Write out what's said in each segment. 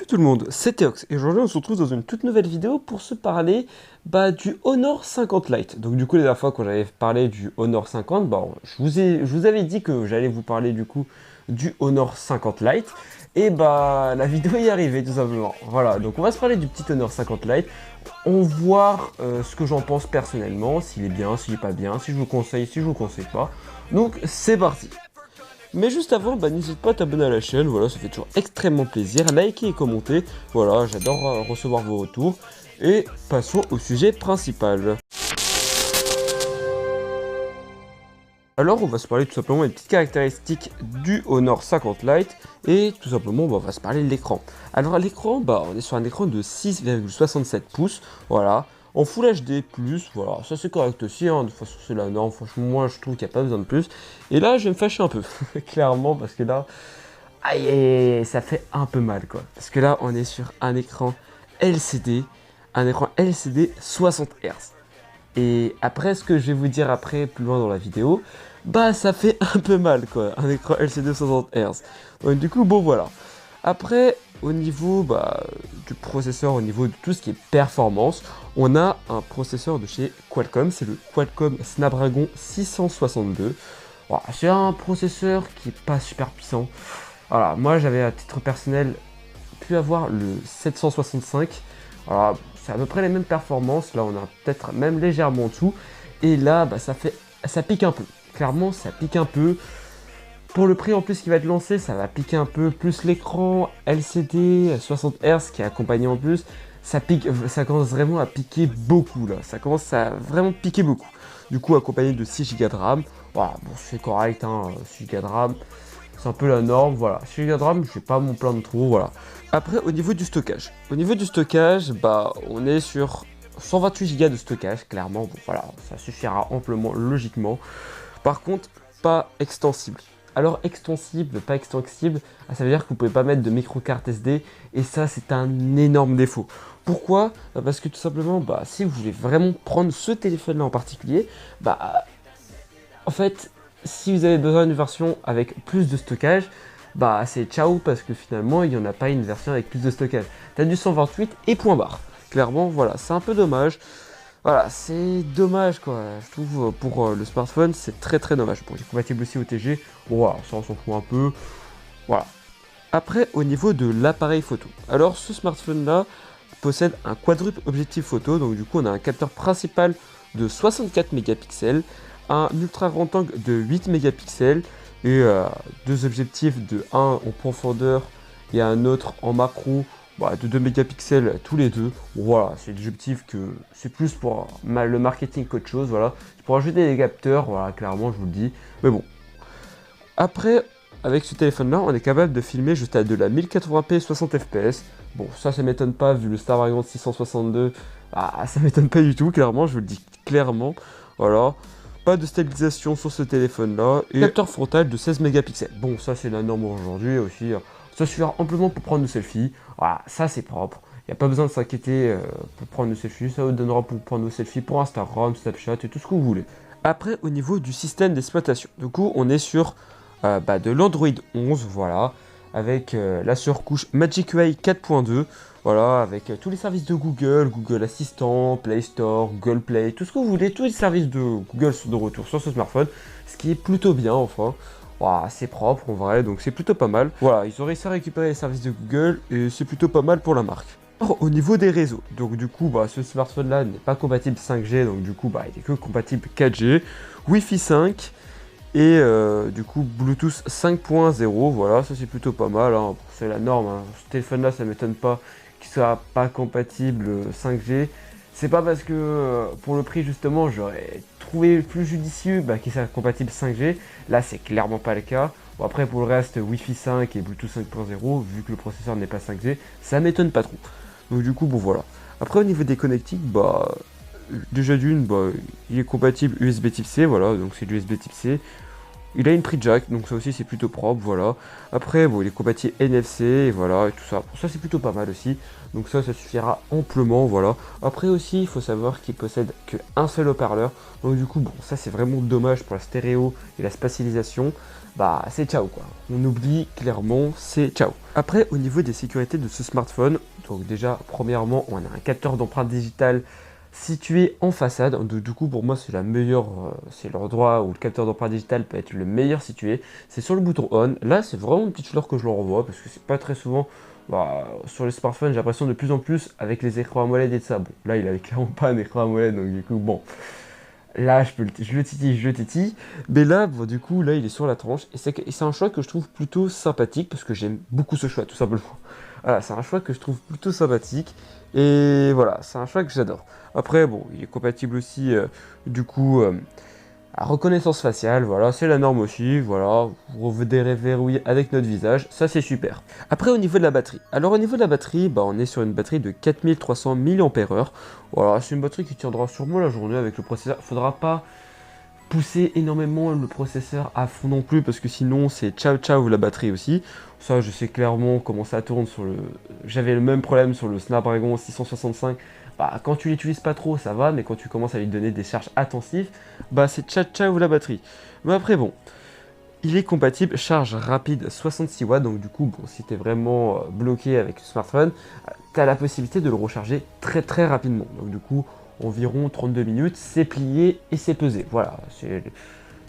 Salut tout le monde, c'est Théox et aujourd'hui on se retrouve dans une toute nouvelle vidéo pour se parler du Honor 50 Lite. Donc du coup la dernière fois quand j'avais parlé du Honor 50, je vous avais dit que j'allais vous parler du coup du Honor 50 Lite et la vidéo est arrivée tout simplement. Voilà, donc on va se parler du petit Honor 50 Lite, on va voir ce que j'en pense personnellement, s'il est bien, s'il est pas bien, si je vous conseille, si je vous conseille pas. Donc c'est parti. Mais juste avant, n'hésite pas à t'abonner à la chaîne, voilà, ça fait toujours extrêmement plaisir, liker et commenter, voilà, j'adore recevoir vos retours. Et passons au sujet principal. Alors on va se parler tout simplement des petites caractéristiques du Honor 50 Lite et tout simplement on va se parler de l'écran. Alors l'écran, on est sur un écran de 6,67 pouces, voilà, en Full HD+, voilà, ça c'est correct aussi, hein, de toute façon c'est la norme, franchement moi je trouve qu'il n'y a pas besoin de plus. Et là je vais me fâcher un peu, clairement, parce que là, aïe, aïe, aïe, ça fait un peu mal quoi. Parce que là on est sur un écran LCD, 60 Hz. Et après ce que je vais vous dire après, plus loin dans la vidéo, ça fait un peu mal quoi, un écran LCD 60 Hz. Donc du coup, bon voilà. Après, au niveau du processeur, au niveau de tout ce qui est performance, on a un processeur de chez Qualcomm, c'est le Qualcomm Snapdragon 662. Voilà, c'est un processeur qui est pas super puissant. Voilà, moi j'avais à titre personnel pu avoir le 765. Voilà, c'est à peu près les mêmes performances. Là, on a peut-être même légèrement en dessous. Et là, ça pique un peu. Clairement, ça pique un peu. Pour le prix en plus qui va être lancé, ça va piquer un peu. Plus l'écran LCD 60 Hz qui est accompagné en plus, ça pique. Ça commence vraiment à piquer beaucoup là. Ça commence à vraiment piquer beaucoup. Du coup, accompagné de 6 Go de RAM. Voilà, bon, c'est correct, hein, 6 Go de RAM. C'est un peu la norme, voilà. 6 Go de RAM, je vais pas mon plein de trop, voilà. Après, au niveau du stockage. On est sur 128 Go de stockage, clairement. Bon, voilà, ça suffira amplement, logiquement. Par contre, pas extensible. Alors, extensible, pas extensible, ça veut dire que vous pouvez pas mettre de micro-carte SD. Et ça, c'est un énorme défaut. Pourquoi? Parce que tout simplement, si vous voulez vraiment prendre ce téléphone-là en particulier, en fait, si vous avez besoin d'une version avec plus de stockage, c'est ciao parce que finalement il n'y en a pas une version avec plus de stockage. T'as du 128 et point barre. Clairement, voilà, c'est un peu dommage. Voilà, c'est dommage quoi. Je trouve pour le smartphone, c'est très très dommage. Bon, il est compatible aussi OTG. Bon, voilà, ça on s'en fout un peu. Voilà. Après, au niveau de l'appareil photo. Alors, ce smartphone-là possède un quadruple objectif photo. Donc, du coup, on a un capteur principal de 64 mégapixels, un ultra grand angle de 8 mégapixels et deux objectifs de un en profondeur et un autre en macro de 2 mégapixels tous les deux. Voilà, c'est des objectifs que c'est plus pour le marketing qu'autre chose. Voilà, pour ajouter des capteurs, voilà, clairement, je vous le dis. Mais bon. Après, avec ce téléphone-là, on est capable de filmer jusqu'à de la 1080p 60 fps. Bon, ça m'étonne pas vu le Snapdragon 662. Ça m'étonne pas du tout, clairement, je vous le dis clairement. Voilà. Pas de stabilisation sur ce téléphone-là. Et capteur frontal de 16 mégapixels. Bon, ça c'est la norme aujourd'hui aussi. Ça suffira amplement pour prendre des selfies. Voilà, ça c'est propre. Il n'y a pas besoin de s'inquiéter pour prendre des selfies. Ça vous donnera pour prendre des selfies pour Instagram, Snapchat et tout ce que vous voulez. Après, au niveau du système d'exploitation, du coup, on est sur de l'Android 11, voilà, avec la surcouche Magic UI 4.2, voilà, avec tous les services de Google, Google Assistant, Play Store, Google Play, tout ce que vous voulez, tous les services de Google sont de retour sur ce smartphone, ce qui est plutôt bien, enfin. Voilà, c'est propre en vrai, donc c'est plutôt pas mal. Voilà, ils ont réussi à récupérer les services de Google et c'est plutôt pas mal pour la marque. Alors, au niveau des réseaux, donc du coup, ce smartphone-là n'est pas compatible 5G, donc du coup, il est que compatible 4G, Wi-Fi 5, et du coup Bluetooth 5.0, voilà, ça c'est plutôt pas mal, hein. C'est la norme, hein. Ce téléphone là ça m'étonne pas qu'il soit pas compatible 5G. C'est pas parce que pour le prix justement j'aurais trouvé plus judicieux qu'il soit compatible 5G, là c'est clairement pas le cas. Bon, après pour le reste Wi-Fi 5 et Bluetooth 5.0, vu que le processeur n'est pas 5G, ça m'étonne pas trop. Donc du coup bon voilà. Après au niveau des connectiques, déjà d'une, il est compatible USB type C, voilà, donc c'est du USB type C. Il a une prise jack, donc ça aussi c'est plutôt propre, voilà. Après, bon, il est compatible NFC, et voilà, et tout ça. Pour ça, c'est plutôt pas mal aussi. Donc ça suffira amplement, voilà. Après aussi, il faut savoir qu'il possède qu'un seul haut-parleur. Donc du coup, bon, ça c'est vraiment dommage pour la stéréo et la spatialisation. Bah, c'est ciao, quoi. On oublie clairement, c'est ciao. Après, au niveau des sécurités de ce smartphone, donc déjà, premièrement, on a un capteur d'empreinte digitale situé en façade. Donc, du coup, pour moi, c'est la meilleure, c'est l'endroit où le capteur d'empreinte digitale peut être le meilleur situé. C'est sur le bouton on. Là, c'est vraiment une petite fleur que je leur renvoie parce que c'est pas très souvent. Bah, sur les smartphones, j'ai l'impression de plus en plus avec les écrans AMOLED et de ça. Bon, là, il avait clairement pas un écran AMOLED, donc du coup, bon. Là, je le titille, je le titille. Mais là, bon, du coup, là, il est sur la tranche. Et c'est un choix que je trouve plutôt sympathique parce que j'aime beaucoup ce choix, tout simplement. Voilà, c'est un choix que je trouve plutôt sympathique. Et voilà, c'est un choix que j'adore. Après, bon, il est compatible aussi, du coup, à reconnaissance faciale. Voilà, c'est la norme aussi. Voilà, vous déverrouillez avec notre visage. Ça, c'est super. Après, au niveau de la batterie. Alors, au niveau de la batterie, bah, on est sur une batterie de 4300 mAh. Voilà, c'est une batterie qui tiendra sûrement la journée avec le processeur. Faudra pas pousser énormément le processeur à fond non plus parce que sinon c'est ciao ciao la batterie aussi. Ça je sais clairement comment ça tourne sur le... J'avais le même problème sur le Snapdragon 665. Bah, quand tu l'utilises pas trop ça va, mais quand tu commences à lui donner des charges intensives, bah c'est ciao ciao la batterie. Mais après bon, il est compatible charge rapide 66 watts, donc du coup bon, si tu es vraiment bloqué avec le smartphone, tu as la possibilité de le recharger très très rapidement. Donc du coup environ 32 minutes, c'est plié et c'est pesé. Voilà,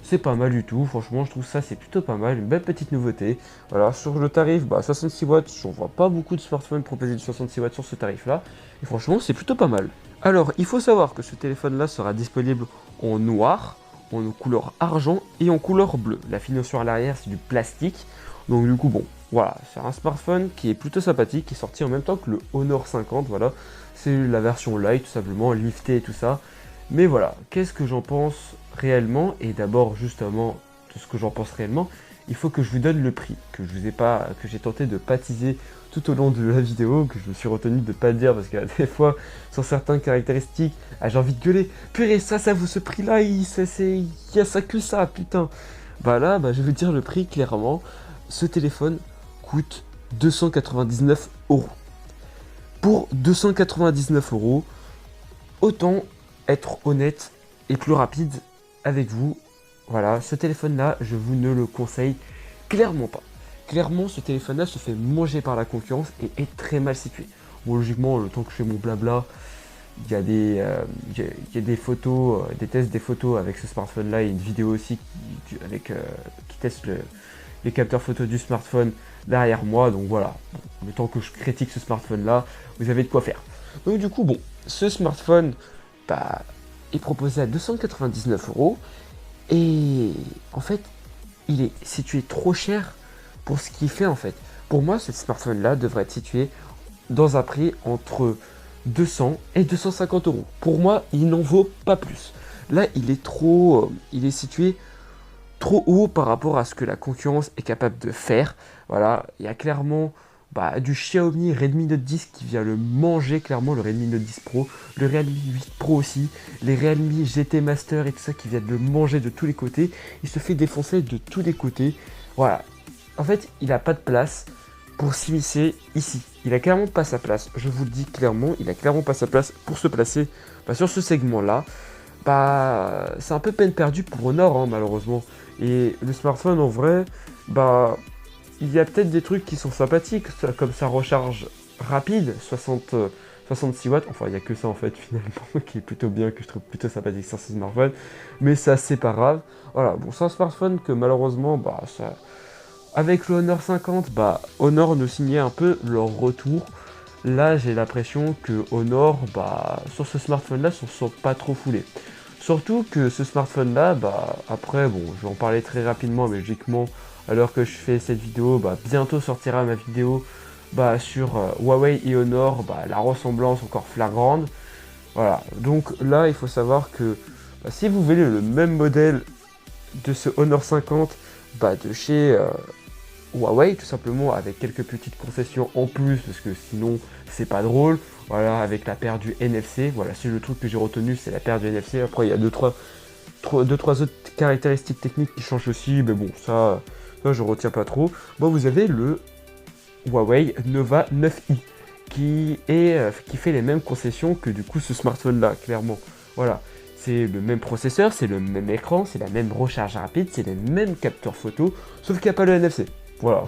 c'est pas mal du tout. Franchement, je trouve ça c'est plutôt pas mal. Une belle petite nouveauté. Voilà, sur le tarif, bah, 66 watts, j'en vois pas beaucoup de smartphones proposer du 66 watts sur ce tarif-là. Et franchement, c'est plutôt pas mal. Alors, il faut savoir que ce téléphone-là sera disponible en noir, en couleur argent et en couleur bleue. La finition à l'arrière, c'est du plastique. Donc du coup, bon, voilà, c'est un smartphone qui est plutôt sympathique, qui est sorti en même temps que le Honor 50, voilà. C'est la version light, tout simplement, liftée et tout ça. Mais voilà, qu'est-ce que j'en pense réellement? Et d'abord, justement, de ce que j'en pense réellement, il faut que je vous donne le prix, que je vous ai pas, que j'ai tenté de pas teaser tout au long de la vidéo, que je me suis retenu de pas le dire parce que des fois, sur certaines caractéristiques, ah, j'ai envie de gueuler. Purée, ça vaut ce prix-là, il y a ça que ça, putain. Bah là, bah, je vais dire le prix clairement. Ce téléphone coûte 299 euros. Pour 299 euros, autant être honnête et plus rapide avec vous. Voilà, ce téléphone-là, je vous ne le conseille clairement pas. Clairement, ce téléphone-là se fait manger par la concurrence et est très mal situé. Bon, logiquement, le temps que je fais mon blabla, il y a des photos, des tests des photos avec ce smartphone-là et une vidéo aussi qui teste les capteurs photos du smartphone derrière moi. Donc voilà, le temps que je critique ce smartphone-là, vous avez de quoi faire. Donc du coup, bon, ce smartphone bah, est proposé à 299 euros et en fait, il est situé trop cher pour ce qu'il fait en fait. Pour moi, ce smartphone-là devrait être situé dans un prix entre 200 et 250 euros. Pour moi, il n'en vaut pas plus. Là, il est situé trop haut par rapport à ce que la concurrence est capable de faire. Voilà, il y a clairement du Xiaomi Redmi Note 10 qui vient le manger clairement, le Redmi Note 10 Pro, le Realme 8 Pro aussi, les Realme GT Master et tout ça qui viennent le manger de tous les côtés. Il se fait défoncer de tous les côtés. Voilà, en fait, il n'a pas de place pour s'immiscer ici. Il a clairement pas sa place, je vous le dis clairement, il a clairement pas sa place pour se placer sur ce segment-là. C'est un peu peine perdue pour Honor, hein, malheureusement. Et le smartphone, en vrai, il y a peut-être des trucs qui sont sympathiques, comme sa recharge rapide, 66 watts. Enfin, il n'y a que ça, en fait, finalement, qui est plutôt bien, que je trouve plutôt sympathique sur ce smartphone. Mais ça, c'est pas grave. Voilà, bon, c'est un smartphone que, malheureusement, avec le Honor 50, Honor nous signait un peu leur retour. Là, j'ai l'impression que Honor, sur ce smartphone-là, se sont pas trop foulés. Surtout que ce smartphone-là, après, bon, je vais en parler très rapidement, mais logiquement, à l'heure que je fais cette vidéo, bientôt sortira ma vidéo sur Huawei et Honor, la ressemblance encore flagrante. Voilà, donc là, il faut savoir que si vous voulez le même modèle de ce Honor 50 de chez Huawei, tout simplement, avec quelques petites concessions en plus, parce que sinon, c'est pas drôle. Voilà, avec la paire du NFC, voilà, c'est le truc que j'ai retenu, c'est la paire du NFC. Après, il y a deux trois autres caractéristiques techniques qui changent aussi, mais bon, ça je retiens pas trop. Bon, vous avez le Huawei Nova 9i qui fait les mêmes concessions que du coup ce smartphone là, clairement. Voilà, c'est le même processeur, c'est le même écran, c'est la même recharge rapide, c'est les mêmes capteurs photo, sauf qu'il n'y a pas le NFC. Voilà,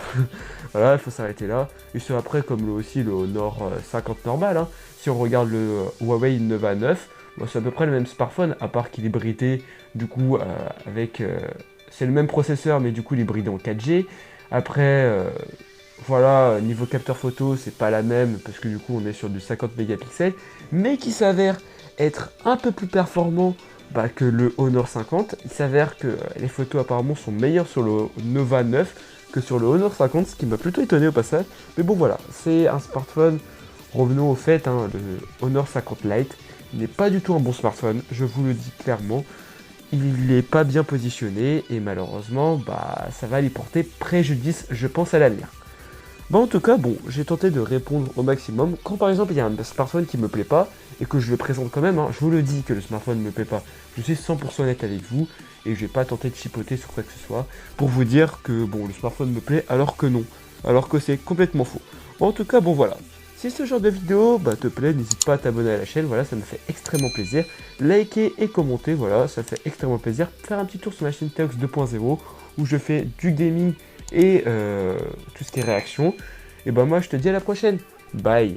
voilà, il faut s'arrêter là. Et c'est après comme aussi le Honor 50 normal, hein. Si on regarde le Huawei Nova 9, bon, c'est à peu près le même smartphone, à part qu'il est bridé du coup avec... c'est le même processeur, mais du coup il est bridé en 4G. Après, voilà, niveau capteur photo, c'est pas la même, parce que du coup on est sur du 50 mégapixels, mais qui s'avère être un peu plus performant que le Honor 50. Il s'avère que les photos apparemment sont meilleures sur le Nova 9 que sur le Honor 50, ce qui m'a plutôt étonné au passage. Mais bon voilà, c'est un smartphone, revenons au fait, hein, le Honor 50 Lite n'est pas du tout un bon smartphone, je vous le dis clairement. Il n'est pas bien positionné et malheureusement, ça va lui porter préjudice, je pense, à l'avenir. En tout cas, bon, j'ai tenté de répondre au maximum. Quand par exemple il y a un smartphone qui me plaît pas et que je le présente quand même, hein, je vous le dis que le smartphone ne me plaît pas. Je suis 100% honnête avec vous et je vais pas tenter de chipoter sur quoi que ce soit pour vous dire que bon, le smartphone me plaît alors que non, alors que c'est complètement faux. En tout cas, bon voilà. Si ce genre de vidéo te plaît, n'hésite pas à t'abonner à la chaîne, voilà, ça me fait extrêmement plaisir. Liker et commenter, voilà, ça fait extrêmement plaisir. Faire un petit tour sur ma chaîne Teox 2.0 où je fais du gaming et tout ce qui est réaction. Et moi je te dis à la prochaine. Bye.